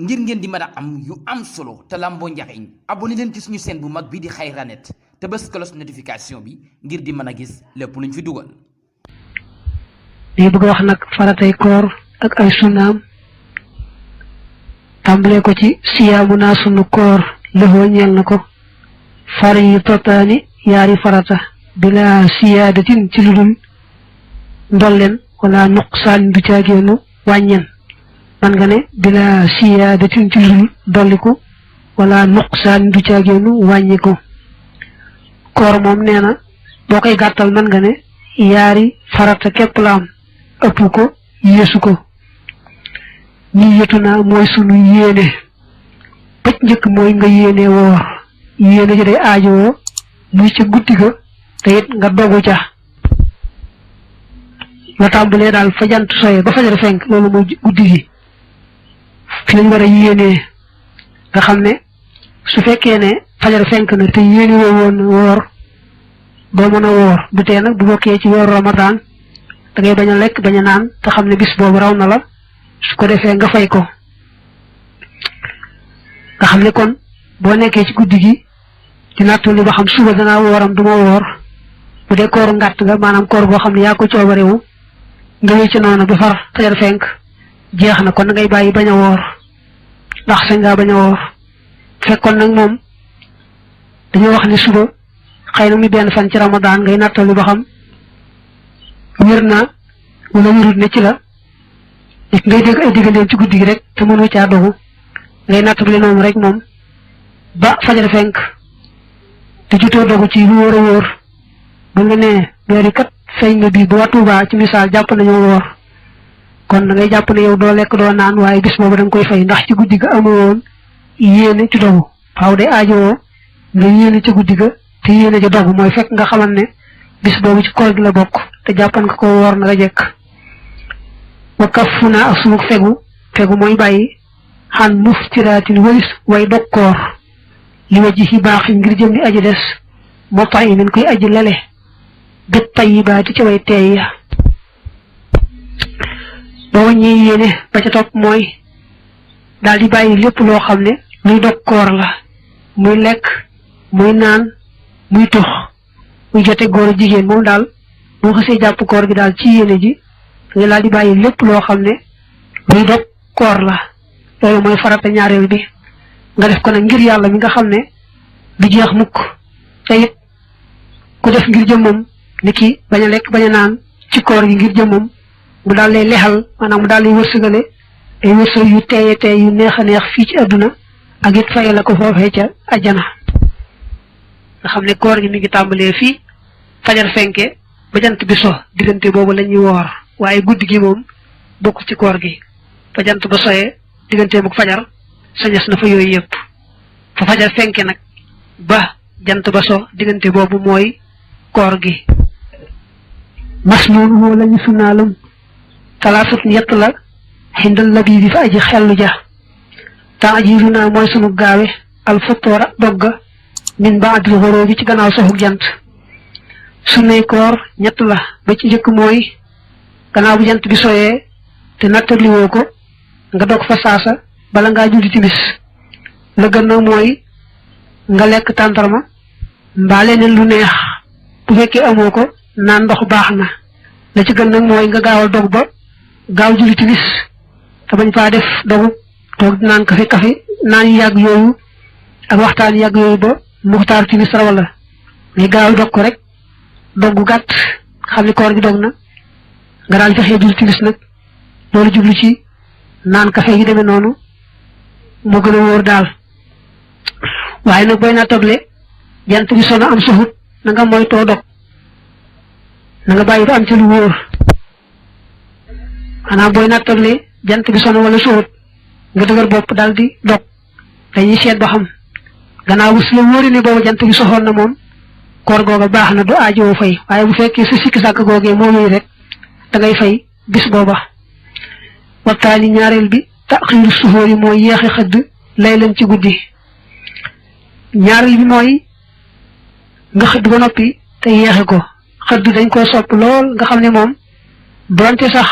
ngir ngeen di mën a am yu am solo te lamboo njariñ abonné leen ci suñu chaîne bu mag bi di Xayranet te bës cloche notification bi ngir di mën a gis lépp luñ fi dugal. li bëgg wax nag faratay koor ak ay sunnaam tàmbalee ko ci siyaamu naa sunu koor lëxoo ñeel na ko fari yi totaani yaari farata bila siyaadatin ci ludul ndolleen wala nuqsaan du caageenu wàññen man nga ne bila siyaadatin ci ludul dolliku wala nuqsaan du caageenu wàññiku koor moom nee na boo koy gàttal man nga ne yaari farata képp la am ëpp ko yeesu ko niyatu naa mooy sunu yéene bëj njëkk mooy nga yéene woor yéene ji day aajowoo muy ca guddi ga te it nga dogu ca la tàmbalee daal fa jant soye ba fajar fenk loolu mooy guddi gi fi lañ war a yéenee nga xam ne su fekkee ne fajar fenk na te yéene woo woon woor doo mën a woor du tee nag bu bokkee ci weeru Ramadan da ngay bañ a lekk bañ a naan te xam ne bis boobu raw na la su ko defee nga fay ko nga xam ne kon boo nekkee ci guddi gi di nattali ba xam suba danaa wooram du ma woor bu dee kooru ngàtt nga maanaam koor boo xam ne yaa ko coobarewu nga wéy ci noonu ba far fajar fenk jeex na kon da ngay bàyyi bañ a woor ndax sañ ngaa bañ a woor fekkoon nag moom dañoo wax ne suba xëy na muy benn fan ci Ramadan ngay nattali ba xam wér na wala wérut ne ci la ngay dégg ay digganteem ci guddi gi rek te mënoo caa dogu ngay nattali noonu rek moom ba fajar fenk te jotoo dogu ci lu wóor a wóor ba nga ne weeri kat feeñ nga bii ba waa Tuubaa ci misaal jàpp nañoo woor kon da ngay jàpp ne yow doo lekk doo naan waaye bis boobu da nga koy fay ndax ci guddi ga amoo woon yéene ci dogu waaw day aajowoo nga yéene ci guddi ga te yéene ci dogu mooy fekk nga xamal ne bis boobu ci koor gi la bokk te jàppan nga ko woor na nga jekk wa kafu naa ak sunu fegu mooy bàyyi xan muftiraatin walis way dog koor li wa ji ci baax ngir jëm ni aji des moo tax yi nañ koy aji lele bët tayibaati ci way teey ya ba waññee yéene ba ca topp mooy daal di bàyyi lépp loo xam ne luy dog koor la muy lekk muy naan muy tux muy jote góor a jigéen moom daal boo xasee jàpp koor gi daal ci yéene ji nga daal di bàyyi lépp loo xam ne luy dog koor la loolu mooy farata ñaareel bi nga def ko nag ngir yàlla mi nga xam ne du jeex mukk te it ku def ngir jëmmam ni ki bañ a lekk bañ a naan ci koor gi ngir jëmmam mu daal lay lexal maanaam mu daal lay wërsëgale ay wërsëg yu teeye teey yu neex a neex fii ci àdduna ak it faye la ko foofee ca ajjana nga xam ne koor gi mi ngi tàmbalee fii fajar fenke ba jant bi so diggante boobu la ñuy woor waaye guddi gi moom bokk ci koor gi fa jant ba soyee digganteem ak fajar sañas na fa yooyu yëpp fa fajar fenke nag ba jant ba so diggante boobu mooy koor gi mas noonu moo la ñu sunnaalum talaasat ñett la xindal la bii bi fa aji xellu ja taajiru naa mooy sunu gaawe alfutoora dogga min ba adil xoroo bi ci gannaaw soxuk jant sunnay koor ñett la ba ci njëkk mooy gannaaw bu jant bi soyee te nattaliwoo ko nga dog fa saasa bala ngaa julli timis la gën na mooy nga lekk tàndarma mbaa leneen lu neex bu fekkee amoo ko naan ndox baax na la ci gën nag mooy nga gaawal dog ba gaaw julli timis te bañ faa def dogu toog naan kafe naan yu yàgg yooyu ak waxtaan yàgg yooyu ba muxtaar timis rawal la ngay gaaw dog ko rek dog gu gàtt xam ni koor gi dog na nga daal fexee julli timis nag loolu jublu ci naan kafe yi demee noonu moo gën a wóor daal waaye nag booy naa togle jant bi sono am soxut na nga moytoo dog na nga bàyyi ba am ci lu wóor xanaa booy naa togle jant bi sono wala soxut nga dëgër bopp daal di dog dañuy seet ba xam gannaaw bu si la wóori ne boobu jant bi soxoon na moom koor googa baax na du aajowoo fay waaye bu fekkee sa sikki sàkk googee moo wéy rek da ngay fay bis booba waxtaani ñaareel bi taxiiru suxóor yi mooy yeexe xëdd lay leen ci guddi ñaareel bi mooy nga xëdd ba noppi te yeexe ko xëdd dañ koo sopp lool nga xam ne moom donte sax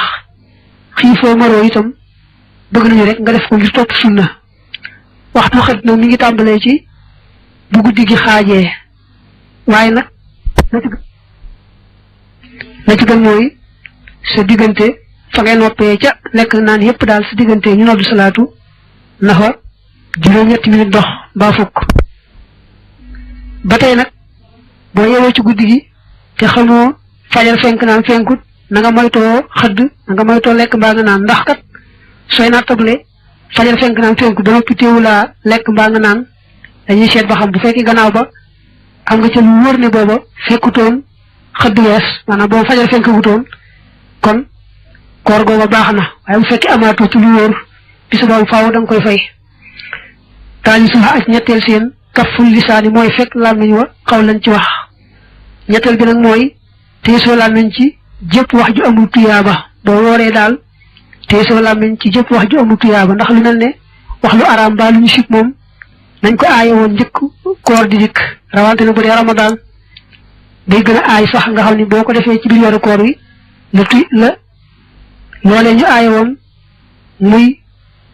xiifoo maroo itam bëgg nañu rek nga def ko ngir topp sunna waxtu xët nag mi ngi tàmbalee ci bu guddi gi xaajee waaye nag la ci gën mooy sa diggante fa ngay noppee ca lekk naan yépp daal sa diggante ñu noddu salaatu na fa juróom-ñetti minute dox mbaa fukk ba tey nag boo yeewoo ci guddi gi te xamoo fajar fenk naan fenkut na nga moytoo xëdd na nga moytoo lekk mbaa nga naan ndax kat sooy nattable fajar fenk naan fenkut ba noppi teewulaa lekk mbaa nga naan dañuy seet ba xam bu fekkee gannaaw ba am nga ca lu wóor ne booba fekkutoon xëdd wees maanaam booba fajar fenk wutoon kon koor googa baax na waaye bu fekkee amaatoo ci lu wóor bisu boobu faaw da nga koy fay taali suha ak ñetteel seen kaful lisaani mooy fekk làmmiñ wa xaw lañ ci wax ñetteel bi nag mooy teesoo làmmiñ ci jëpp wax ju amul tuyaaba boo wooree daal teesoo làmmiñ ci jëpp wax ju amul tuyaaba ndax lu mel ne wax lu araam ba lu ñu sib moom nañ ko aaye woon njëkk koor di dikk rawante na bu dee ramadaan day gën a aay sax nga xam ni boo ko defee ci biir weeru koor wi la loolee ñu aaye woon muy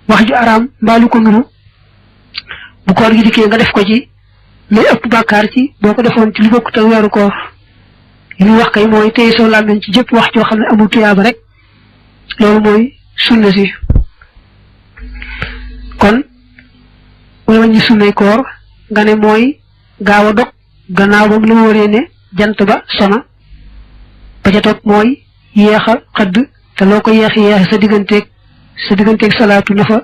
wax ju araam mbaa lu ko nuru bu koor gi dikkee nga def ko ci lay ëpp bàkkaar ci boo ko defoon ci lu bokkut ak weeru koor li ñu wax kay mooy téye soo làmmiñ ci jëpp wax joo xam ne amul tuyaaba rek loolu mooy sunna si kon mooy wàññi sunnay koor nga ne mooy gaaw a dog gannaaw ba mu la wóoree ne jant ba sona ba ca topp mooy yéex a xëdd te loo ko yéex sa digganteeg salaatu na fa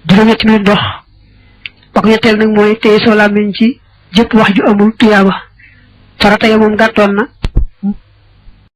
juróom-ñetti minute dox ba ko ñetteel nag mooy téye soo làmmiñ ci jëpp wax ju amul tuyaaba farata ya moom gàttoon na